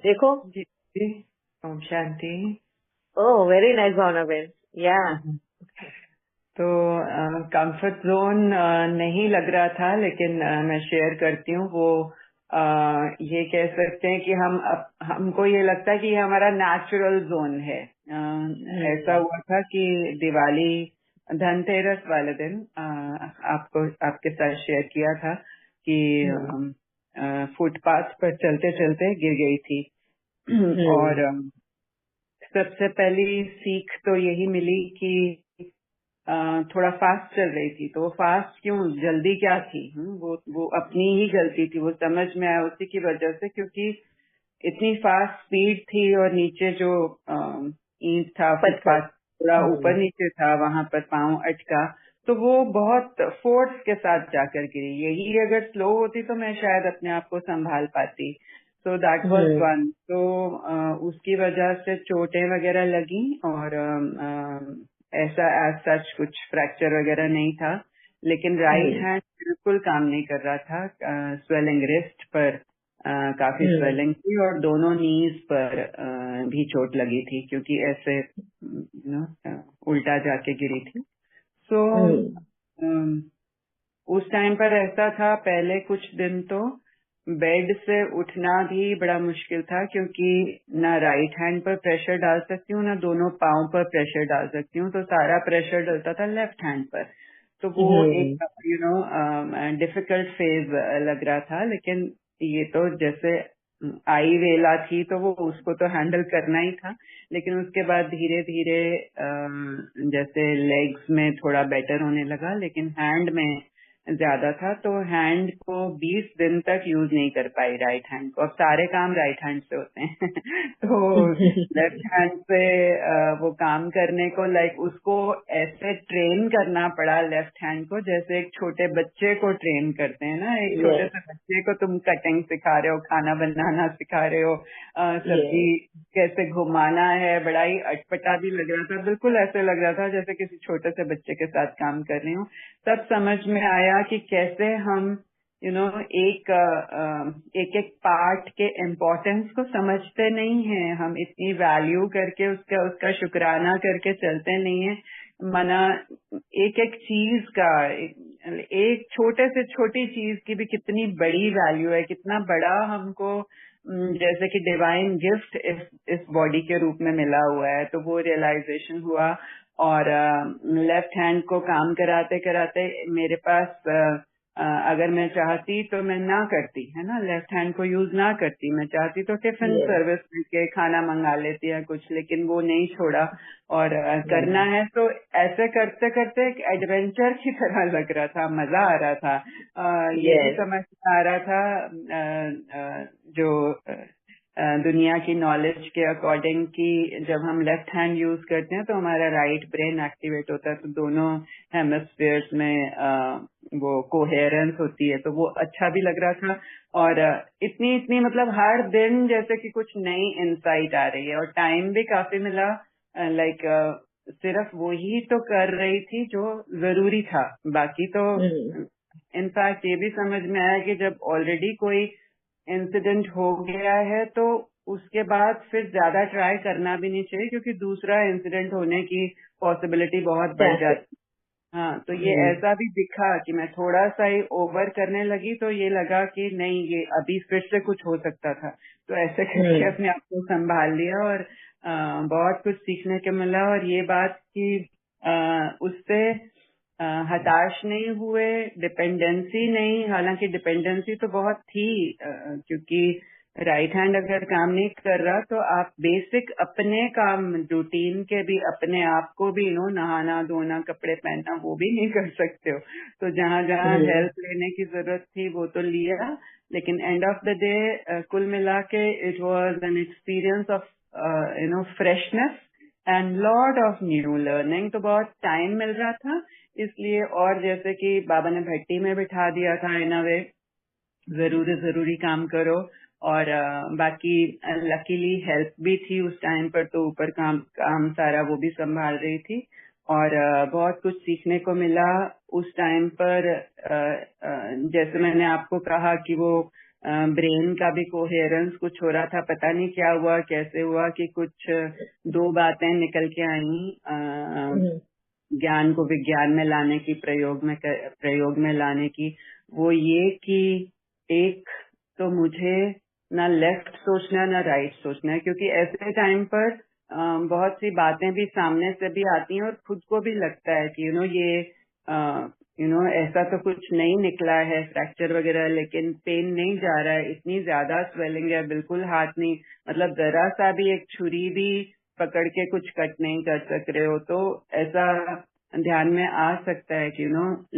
देखो। जी जी। ओम शांति। ओह, very nice भावना बहन। या तो कंफर्ट जोन नहीं लग रहा था, लेकिन मैं शेयर करती हूँ वो। ये कह सकते हैं कि हमको ये लगता है कि ये हमारा नेचुरल जोन है। ऐसा हुआ था कि दिवाली धनतेरस वाले दिन आपको आपके साथ शेयर किया था कि फुटपाथ पर चलते चलते गिर गई थी। और सबसे पहली सीख तो यही मिली कि थोड़ा फास्ट चल रही थी। तो वो फास्ट क्यों, जल्दी क्या थी? वो अपनी ही गलती थी, वो समझ में आया उसी की वजह से, क्योंकि इतनी फास्ट स्पीड थी और नीचे जो ईंट था, पत्थर। फुटपाथ थोड़ा ऊपर नीचे था, वहां पर पाँव अटका। तो वो बहुत फोर्स के साथ जाकर गिरी। यही अगर स्लो होती तो मैं शायद अपने आप को संभाल पाती। So that was one. तो उसकी वजह से चोटें वगैरह लगी, और ऐसा एज सच कुछ फ्रैक्चर वगैरह नहीं था। लेकिन राइट हैंड बिल्कुल काम नहीं कर रहा था। स्वेलिंग रिस्ट पर काफी स्वेलिंग थी, और दोनों नीज पर भी चोट लगी थी, क्योंकि ऐसे उल्टा जाके गिरी थी। सो उस टाइम पर ऐसा था, पहले कुछ दिन तो बेड से उठना भी बड़ा मुश्किल था, क्योंकि ना राइट हैंड पर प्रेशर डाल सकती हूँ, ना दोनों पाँव पर प्रेशर डाल सकती हूँ। तो सारा प्रेशर डलता था लेफ्ट हैंड पर। तो वो एक डिफिकल्ट फेज लग रहा था। लेकिन ये तो जैसे आई वेला थी, तो वो उसको तो हैंडल करना ही था। लेकिन उसके बाद धीरे धीरे जैसे लेग्स में थोड़ा बेटर होने लगा, लेकिन हैंड में ज्यादा था। तो हैंड को 20 दिन तक यूज नहीं कर पाई, राइट हैंड को। अब सारे काम राइट हैंड से होते हैं तो लेफ्ट हैंड से वो काम करने को, लाइक उसको ऐसे ट्रेन करना पड़ा लेफ्ट हैंड को, जैसे एक छोटे बच्चे को ट्रेन करते हैं ना। एक छोटे से बच्चे को तुम कटिंग सिखा रहे हो, खाना बनाना सिखा रहे हो, सब्जी कैसे घुमाना है। बड़ा ही अटपटा भी लग रहा था, बिल्कुल ऐसे लग रहा था जैसे किसी छोटे से बच्चे के साथ काम कर रही हूँ। तब समझ में आया कि कैसे हम एक एक एक पार्ट के इम्पोर्टेंस को समझते नहीं हैं। हम इतनी वैल्यू करके उसका उसका शुक्राना करके चलते नहीं है। मना एक एक चीज का, एक छोटे से छोटी चीज की भी कितनी बड़ी वैल्यू है, कितना बड़ा हमको जैसे कि डिवाइन गिफ्ट इस बॉडी के रूप में मिला हुआ है। तो वो रियलाइजेशन हुआ। और लेफ्ट हैंड को काम कराते कराते मेरे पास अगर मैं चाहती तो मैं ना करती, है ना, लेफ्ट हैंड को यूज ना करती। मैं चाहती तो टिफिन सर्विस के खाना मंगा लेती या कुछ, लेकिन वो नहीं छोड़ा। और करना है तो ऐसे करते करते एक एडवेंचर की तरह लग रहा था, मजा आ रहा था। ये भी समझ में आ रहा था जो दुनिया की नॉलेज के अकॉर्डिंग, कि जब हम लेफ्ट हैंड यूज करते हैं तो हमारा राइट ब्रेन एक्टिवेट होता है, तो दोनों हेमिस्फीयर्स में वो कोहेरेंस होती है। तो वो अच्छा भी लग रहा था। और इतनी इतनी मतलब हर दिन जैसे कि कुछ नई इंसाइट आ रही है, और टाइम भी काफी मिला। लाइक सिर्फ वही तो कर रही थी जो जरूरी था, बाकी तो इनफैक्ट ये भी समझ में आया कि जब ऑलरेडी कोई इंसिडेंट हो गया है तो उसके बाद फिर ज्यादा ट्राई करना भी नहीं चाहिए, क्योंकि दूसरा इंसिडेंट होने की पॉसिबिलिटी बहुत बढ़ जाती है। हाँ, तो ये ऐसा भी दिखा कि मैं थोड़ा सा ही ओवर करने लगी, तो ये लगा कि नहीं, ये अभी फिर से कुछ हो सकता था। तो ऐसे करके अपने आप को संभाल लिया, और बहुत कुछ सीखने को मिला। और ये बात कि उससे हताश नहीं हुए, डिपेंडेंसी नहीं। हालांकि डिपेंडेंसी तो बहुत थी, क्योंकि राइट हैंड अगर काम नहीं कर रहा तो आप बेसिक अपने काम रूटीन के भी, अपने आप को भी नहाना धोना कपड़े पहनना वो भी नहीं कर सकते हो। तो जहाँ जहाँ हेल्प लेने की जरूरत थी वो तो लिया। लेकिन एंड ऑफ द डे कुल मिला के it was an experience of freshness and lot of new learning. तो बहुत टाइम मिल रहा था इसलिए। और जैसे कि बाबा ने भट्टी में बिठा दिया था इन अ वे, जरूरी जरूरी काम करो। और बाकी लकीली हेल्प भी थी उस टाइम पर, तो ऊपर काम काम सारा वो भी संभाल रही थी। और बहुत कुछ सीखने को मिला उस टाइम पर। जैसे मैंने आपको कहा कि वो ब्रेन का भी कोहेरेंस कुछ हो रहा था, पता नहीं क्या हुआ कैसे हुआ कि कुछ दो बातें निकल के आई ज्ञान को विज्ञान में लाने की, प्रयोग में लाने की। वो ये कि एक तो मुझे ना लेफ्ट सोचना ना राइट सोचना है, क्योंकि ऐसे टाइम पर बहुत सी बातें भी सामने से भी आती हैं और खुद को भी लगता है कि ये ऐसा तो कुछ नहीं निकला है फ्रैक्चर वगैरह, लेकिन पेन नहीं जा रहा है, इतनी ज्यादा स्वेलिंग है, बिल्कुल हाथ नहीं, मतलब जरा सा भी एक छुरी भी पकड़ के कुछ कट नहीं कर सक रहे हो। तो ऐसा ध्यान में आ सकता है कि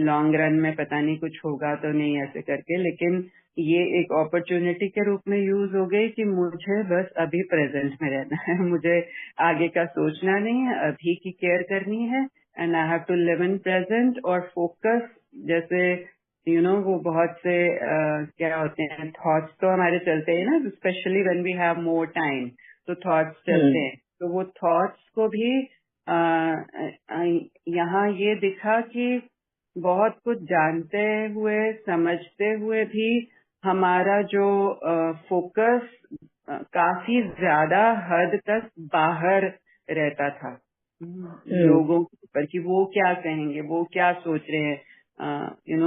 लॉन्ग रन में पता नहीं कुछ होगा तो नहीं ऐसे करके, लेकिन ये एक अपॉर्चुनिटी के रूप में यूज हो गई कि मुझे बस अभी प्रेजेंट में रहना है, मुझे आगे का सोचना नहीं है, अभी की केयर करनी है, and I have to live in present और फोकस। जैसे वो बहुत से क्या होते हैं, थॉट्स तो हमारे चलते हैं ना, specially when we have more time, तो थॉट्स चलते हैं। तो वो थॉट्स को भी यहाँ ये दिखा कि बहुत कुछ जानते हुए समझते हुए भी हमारा जो फोकस काफी ज्यादा हद तक बाहर रहता था लोगों के ऊपर, कि वो क्या कहेंगे, वो क्या सोच रहे हैं,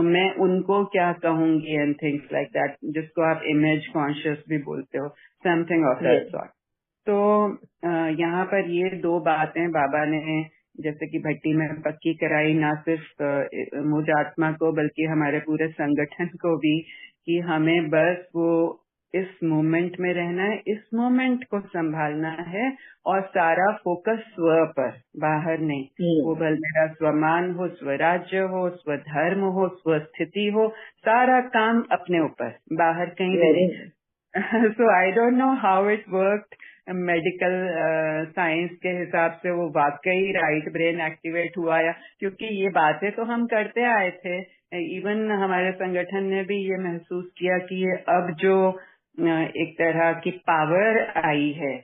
मैं उनको क्या कहूंगी, एंड थिंग्स लाइक दैट, जिसको आप इमेज कॉन्शियस भी बोलते हो, समथिंग ऑफ दैट सॉर्ट। तो यहाँ पर ये दो बातें बाबा ने जैसे कि भट्टी में पक्की कराई, ना सिर्फ मुझ आत्मा को बल्कि हमारे पूरे संगठन को भी, कि हमें बस वो इस मोमेंट में रहना है, इस मोमेंट को संभालना है, और सारा फोकस स्व पर, बाहर नहीं। वो भले मेरा स्वमान हो, स्वराज्य हो, स्वधर्म हो, स्वस्थिति हो, सारा काम अपने ऊपर, बाहर कहीं भी नहीं। So I don't know how it worked medical science के हिसाब से, वो वाकई राइट ब्रेन एक्टिवेट हुआ या, क्योंकि ये बातें तो हम करते आए थे, इवन हमारे संगठन ने भी ये महसूस किया कि ये अब जो एक तरह की पावर आई है,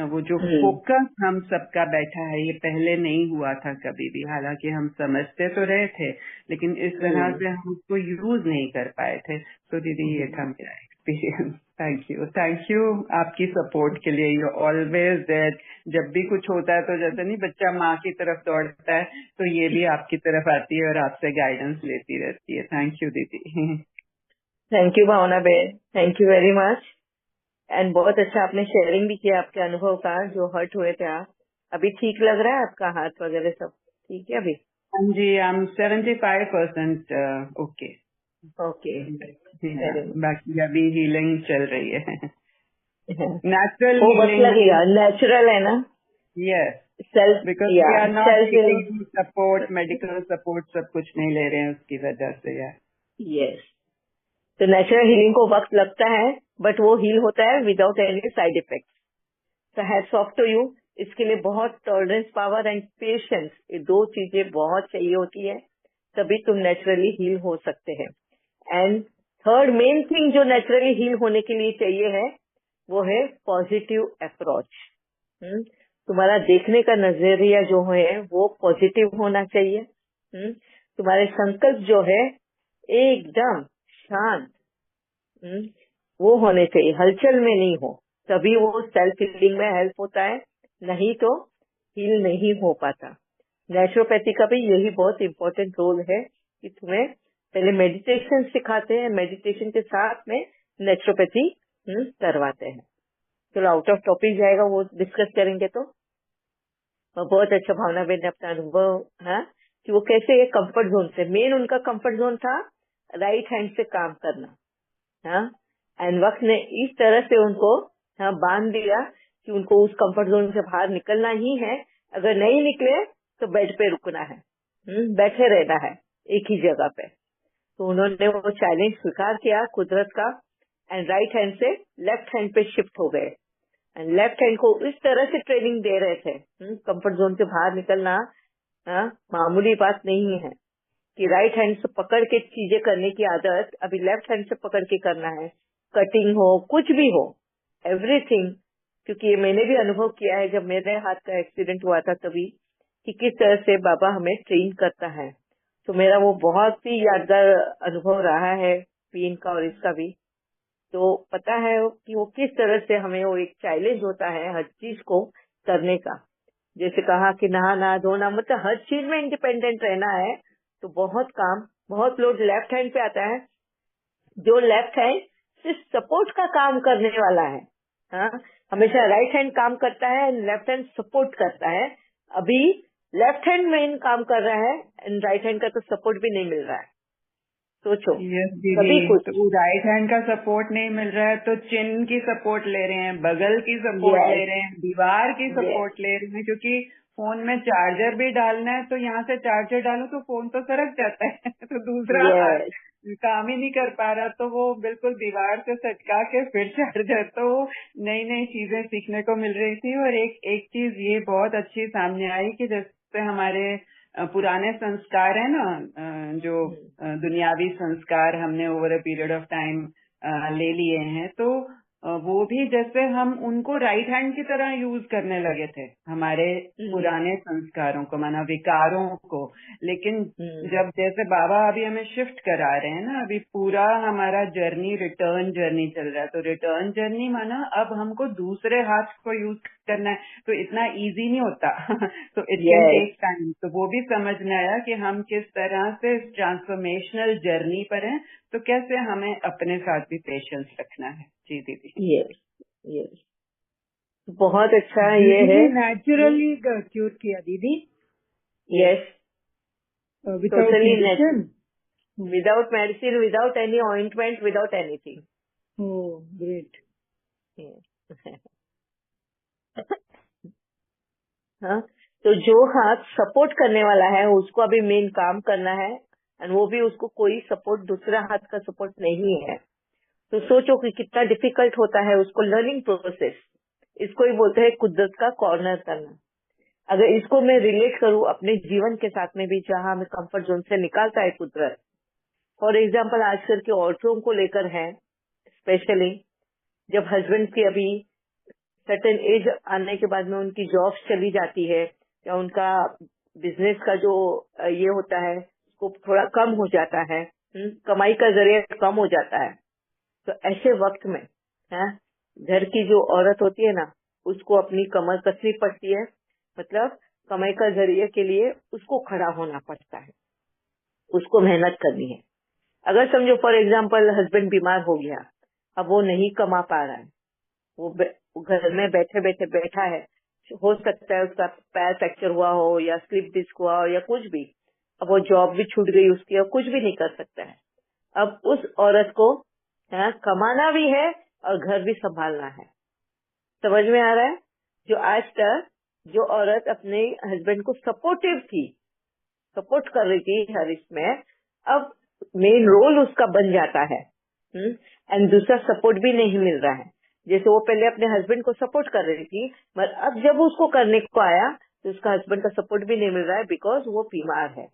वो जो फोकस हम सबका बैठा है, ये पहले नहीं हुआ था कभी भी। हालांकि हम समझते तो रहे थे, लेकिन इस तरह से हम उसको यूज नहीं कर पाए थे। तो दीदी ये था मेरा एक्सपीरियंस। थैंक यू आपकी सपोर्ट के लिए, यू ऑलवेज देयर। जब भी कुछ होता है तो जैसे नहीं बच्चा माँ की तरफ दौड़ता है, तो ये भी आपकी तरफ आती है और आपसे गाइडेंस लेती रहती है। थैंक यू दीदी। Thank you Bhavna ben, thank you very much. And बहुत अच्छा आपने शेयरिंग भी किया आपके अनुभव का, जो हर्ट हुए थे आप। अभी ठीक लग रहा है आपका हाथ वगैरह सब ठीक है अभी? हाँ जी, आई एम 75% ओके। ओके, बाकी अभी हीलिंग चल रही है। नेचुरल वो वक्त हीलिंग। लगेगा, नेचुरल है ना। यस, सेल्फ, बिकॉज या we are not self healing. Taking support, medical support सब कुछ नहीं ले रहे हैं उसकी वजह से। यार यस, तो नेचुरल हीलिंग को वक्त लगता है, बट वो हील होता है विदाउट एनी साइड इफेक्ट। तो हैट्स ऑफ टू यू। इसके लिए बहुत टॉलरेंस पावर एंड पेशेंस, ये दो चीजें बहुत चाहिए होती है, तभी तुम नेचुरली हील हो सकते हैं। एंड थर्ड मेन थिंग जो नेचुरली हील होने के लिए चाहिए है, वो है पॉजिटिव अप्रोच। तुम्हारा देखने का नजरिया जो है वो पॉजिटिव होना चाहिए। तुम्हारे संकल्प जो है एकदम शांत, वो होने चाहिए, हलचल में नहीं हो, तभी वो सेल्फ हीलिंग में हेल्प होता है, नहीं तो हील नहीं हो पाता। नेचुरोपैथी का भी यही बहुत इम्पोर्टेंट रोल है कि तुम्हें पहले मेडिटेशन सिखाते हैं, मेडिटेशन के साथ में नेचुरोपैथी करवाते हैं। चलो आउट ऑफ टॉपिक जाएगा, वो डिस्कस करेंगे। तो बहुत अच्छा भावना बेन ने अपना अनुभव कि वो कैसे ये कंफर्ट जोन से, मेन उनका कंफर्ट जोन था राइट हैंड से काम करना। एंड वक्त ने इस तरह से उनको बांध दिया कि उनको उस कंफर्ट जोन से बाहर निकलना ही है। अगर नहीं निकले तो बेड पे रुकना है, बैठे रहना है एक ही जगह पे। तो उन्होंने वो चैलेंज स्वीकार किया कुदरत का, एंड राइट हैंड से लेफ्ट हैंड पे शिफ्ट हो गए। एंड लेफ्ट हैंड को इस तरह से ट्रेनिंग दे रहे थे, कंफर्ट जोन से बाहर निकलना मामूली बात नहीं है, कि राइट हैंड से पकड़ के चीजें करने की आदत अभी लेफ्ट हैंड से पकड़ के करना है। कटिंग हो, कुछ भी हो, एवरीथिंग। क्योंकि ये मैंने भी अनुभव किया है जब मेरे हाथ का एक्सीडेंट हुआ था तभी, कि किस तरह से बाबा हमें ट्रेन करता है। तो मेरा वो बहुत ही यादगार अनुभव रहा है पेन का और इसका भी। तो पता है कि वो किस तरह से हमें वो एक चैलेंज होता है हर चीज को करने का। जैसे कहा कि नहाना धोना, मतलब हर चीज में इंडिपेंडेंट रहना है, तो बहुत काम, बहुत लोड लेफ्ट हैंड पे आता है। जो लेफ्ट हैंड सिर्फ सपोर्ट का काम करने वाला है, हाँ, हमेशा राइट हैंड काम करता है एंड लेफ्ट हैंड सपोर्ट करता है। अभी लेफ्ट हैंड मेन काम कर रहा है एंड राइट हैंड का तो सपोर्ट भी नहीं मिल रहा है। सोचो यस दीदी, कभी कुछ। तो राइट हैंड का सपोर्ट नहीं मिल रहा है तो चिन की सपोर्ट ले रहे हैं, बगल की सपोर्ट ले यस रहे हैं, दीवार की यस सपोर्ट ले रहे हैं, क्योंकि फोन में चार्जर भी डालना है तो यहाँ से चार्जर डालो तो फोन तो सरक जाता है तो दूसरा हाथ यस काम ही नहीं कर पा रहा, तो वो बिल्कुल दीवार से सटका के फिर चार्जर। तो नई नई चीजें सीखने को मिल रही थी। और एक एक चीज ये बहुत अच्छी सामने आई कि जैसे हमारे पुराने संस्कार है ना, जो दुनियावी संस्कार हमने over a period of time ले लिए हैं, तो वो भी जैसे हम उनको राइट हैंड की तरह यूज करने लगे थे, हमारे पुराने संस्कारों को, माना विकारों को। लेकिन जब जैसे बाबा अभी हमें शिफ्ट करा रहे हैं ना, अभी पूरा हमारा जर्नी रिटर्न जर्नी चल रहा है, तो रिटर्न जर्नी माना अब हमको दूसरे हाथ को यूज करना है, तो इतना इजी नहीं होता तो it can yes take time. तो वो भी समझ में आया कि हम किस तरह से ट्रांसफॉर्मेशनल जर्नी पर हैं, तो कैसे हमें अपने साथ भी पेशेंस रखना है। जी दीदी। यस यस, बहुत अच्छा ये ब्यूटी है। भी नेचुरली क्योर किया दीदी, yes without totally medicine. without medicine, without any ointment, without anything. Oh great. हाँ, तो जो हाथ सपोर्ट करने वाला है उसको अभी मेन काम करना है, एंड वो भी उसको कोई सपोर्ट, दूसरा हाथ का सपोर्ट नहीं है। तो सोचो कि कितना डिफिकल्ट होता है उसको, लर्निंग प्रोसेस। इसको ही बोलते हैं कुदरत का कॉर्नर करना। अगर इसको मैं रिलेट करूँ अपने जीवन के साथ में भी, जहाँ हमें कंफर्ट जोन से निकालता है कुदरत। फॉर एग्जाम्पल आजकल के औरतों को लेकर है, स्पेशली जब हस्बैंड की अभी सर्टेन एज आने के बाद में उनकी जॉब चली जाती है, या उनका बिजनेस का जो ये होता है स्कोप थोड़ा कम हो जाता है, कमाई का जरिया कम हो जाता है, तो ऐसे वक्त में घर की जो औरत होती है ना, उसको अपनी कमर कसनी पड़ती है। मतलब कमाई का जरिया के लिए उसको खड़ा होना पड़ता है, उसको मेहनत करनी है। अगर समझो फॉर एग्जाम्पल हस्बैंड बीमार हो गया, अब वो नहीं कमा पा रहा है, वो घर में बैठे बैठे बैठा है, हो सकता है उसका पैर फ्रैक्चर हुआ हो या स्लिप डिस्क हुआ हो या कुछ भी, अब वो जॉब भी छूट गई उसकी, अब कुछ भी नहीं कर सकता है। अब उस औरत को कमाना भी है और घर भी संभालना है। समझ में आ रहा है? जो आज तक जो औरत अपने हस्बैंड को सपोर्टिव थी, सपोर्ट कर रही थी हर इसमें, अब मेन रोल उसका बन जाता है, एंड दूसरा सपोर्ट भी नहीं मिल रहा है। जैसे वो पहले अपने हस्बैंड को सपोर्ट कर रही थी, पर अब जब उसको करने को आया तो उसका हस्बैंड का सपोर्ट भी नहीं मिल रहा है, बिकॉज वो बीमार है।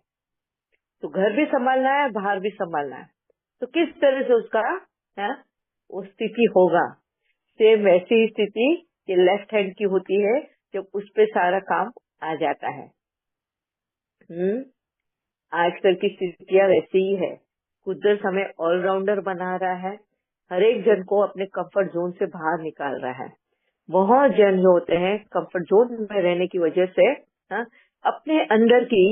तो घर भी संभालना है, बाहर भी संभालना है, तो किस तरह से उसका वो स्थिति होगा। सेम वैसी ही स्थिति ये लेफ्ट हैंड की होती है, जब उस पे सारा काम आ जाता है। आजकल की स्थितियां वैसी ही है। कुदरत हमें ऑलराउंडर बना रहा है, हर एक जन को अपने कंफर्ट जोन से बाहर निकाल रहा है। बहुत जन जो होते हैं कंफर्ट जोन में रहने की वजह से अपने अंदर की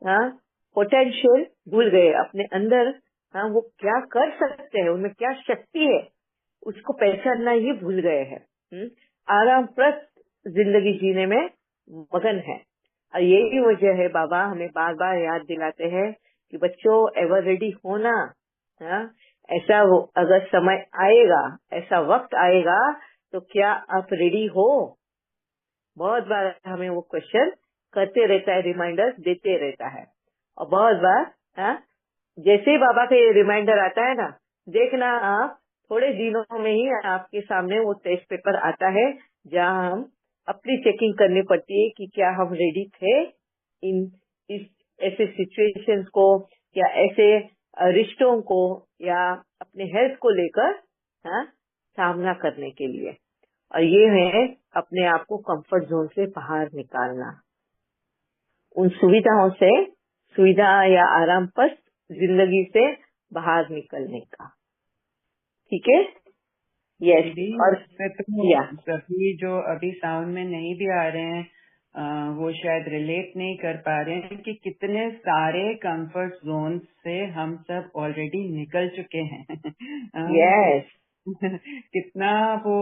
पोटेंशियल भूल गए, अपने अंदर वो क्या कर सकते हैं, उनमें क्या शक्ति है, उसको पहचानना ही भूल गए हैं। आरामप्रद जिंदगी जीने में मगन है, और यही वजह है बाबा हमें बार बार याद दिलाते हैं कि बच्चों एवर रेडी होना। ऐसा अगर समय आएगा, ऐसा वक्त आएगा, तो क्या आप रेडी हो? बहुत बार हमें वो क्वेश्चन करते रहता है, रिमाइंडर्स देते रहता है, और बहुत बार जैसे ही बाबा का ये रिमाइंडर आता है ना, देखना आप थोड़े दिनों में ही आपके सामने वो टेस्ट पेपर आता है, जहाँ हम अपनी चेकिंग करनी पड़ती है कि क्या हम रेडी थे इस ऐसे सिचुएशंस को, या ऐसे रिश्तों को, या अपने हेल्थ को लेकर सामना करने के लिए। और ये है अपने आप को कंफर्ट जोन से बाहर निकालना, उन सुविधा या आराम पर जिंदगी से बाहर निकलने का। ठीक है? यस दीदी और इसमें तो या सभी जो अभी साउंड में नहीं भी आ रहे हैं वो शायद रिलेट नहीं कर पा रहे हैं कि कितने सारे कंफर्ट जोन से हम सब ऑलरेडी निकल चुके हैं यस कितना वो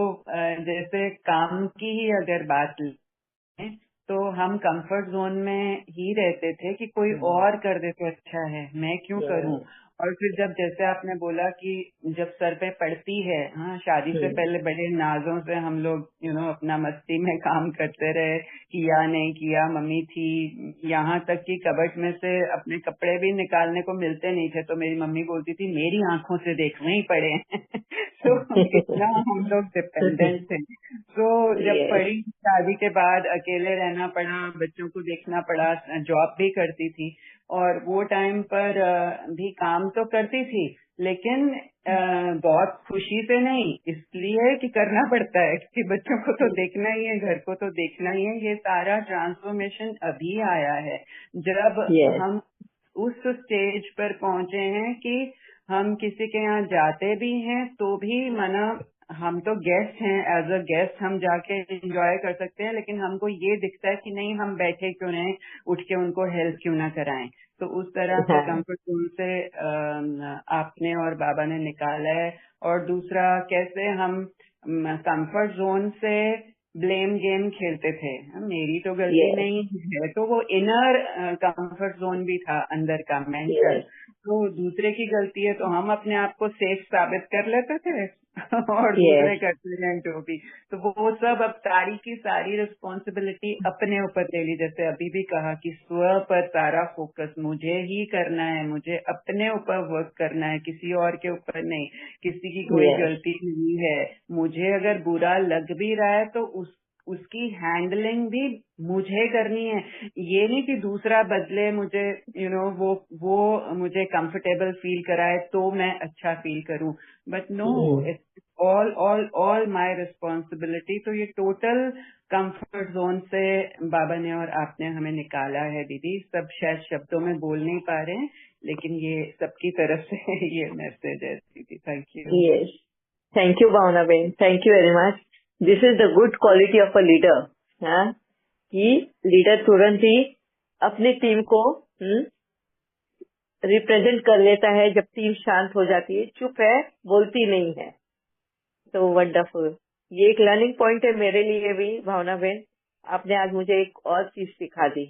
जैसे काम की ही अगर बात लें तो हम कंफर्ट जोन में ही रहते थे कि कोई और कर दे तो अच्छा है, मैं क्यों करूं। और फिर जब जैसे आपने बोला कि जब सर पे पड़ती है, हाँ शादी से पहले बड़े नाजों से हम लोग अपना मस्ती में काम करते रहे, किया नहीं किया, मम्मी थी, यहाँ तक कि कबर्ड में से अपने कपड़े भी निकालने को मिलते नहीं थे तो मेरी मम्मी बोलती थी मेरी आंखों से देखने ही पड़े तो इतना हम लोग डिपेंडेंट थे। तो जब यस पड़ी शादी के बाद अकेले रहना पड़ा, बच्चों को देखना पड़ा, जॉब भी करती थी और वो टाइम पर भी काम तो करती थी लेकिन बहुत खुशी से नहीं, इसलिए कि करना पड़ता है कि बच्चों को तो देखना ही है, घर को तो देखना ही है। ये सारा ट्रांसफॉर्मेशन अभी आया है जब यस हम उस स्टेज पर पहुंचे हैं कि हम किसी के यहाँ जाते भी हैं तो भी मना, हम तो गेस्ट हैं, एज अ गेस्ट हम जाके एंजॉय कर सकते हैं लेकिन हमको ये दिखता है कि नहीं हम बैठे क्यों रहें, उठ के उनको हेल्प क्यों ना कराएं। तो उस तरह से हाँ कंफर्ट जोन से आपने और बाबा ने निकाला है। और दूसरा कैसे हम कंफर्ट जोन से ब्लेम गेम खेलते थे, मेरी तो गलती यस नहीं है, तो वो इनर कंफर्ट जोन भी था अंदर का मेंटल, यस तो दूसरे की गलती है तो हम अपने आप को सेफ साबित कर लेते थे और दूसरे यस करते हैं जो भी। तो वो सब अब सारी की सारी रिस्पॉन्सिबिलिटी अपने ऊपर ले ली, जैसे अभी भी कहा कि स्व पर सारा फोकस मुझे ही करना है, मुझे अपने ऊपर वर्क करना है, किसी और के ऊपर नहीं, किसी की कोई यस गलती नहीं है। मुझे अगर बुरा लग भी रहा है तो उसकी हैंडलिंग भी मुझे करनी है, ये नहीं कि दूसरा बदले मुझे वो मुझे कंफर्टेबल फील कराए तो मैं अच्छा फील करूं, but no, it's all my responsibility. तो ये टोटल कंफर्ट जोन से बाबा ने और आपने हमें निकाला है दीदी। सब शायद शब्दों में बोल नहीं पा रहे हैं लेकिन ये सबकी तरफ से ये मैसेज है दीदी। Thank you. Yes thank you Bhavna बहन, thank you very much. This is the good quality of a leader, हाँ कि लीडर तुरंत ही अपनी टीम को रिप्रेजेंट कर लेता है जब टीम शांत हो जाती है, चुप है, बोलती नहीं है। तो वंडरफुल, ये एक लर्निंग पॉइंट है मेरे लिए भी भावना बहन, आपने आज मुझे एक और चीज सिखा दी